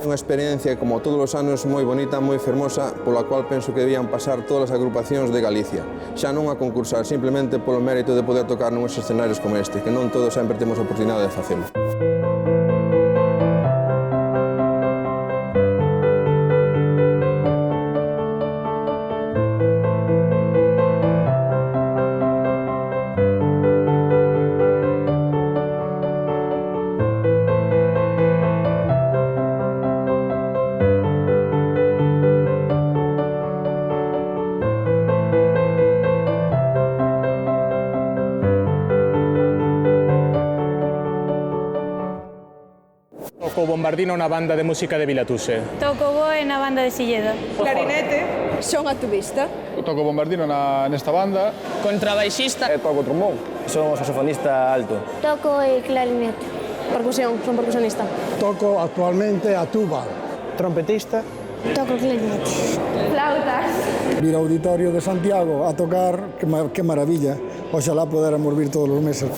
Unha experiencia, como todos os anos, moi bonita, moi fermosa, pola cual penso que debían pasar todas as agrupacións de Galicia. Xa non a concursar, simplemente polo mérito de poder tocar nuns escenarios como este, que non todos sempre temos a oportunidade de facelo. Toco bombardino na banda de música de Vilatuse. Toco oboe na banda de Silleda. Clarinete. Son activista. Toco bombardino nesta banda. Contrabaixista. Toco trombón. Son saxofonista alto. Toco el clarinete. Percusión, son percusionista. Toco actualmente a tuba. Trompetista. Toco clarinete. Flautas. Vir ao Auditorio de Santiago a tocar, que maravilla. Oxalá poderamos vir todos os meses.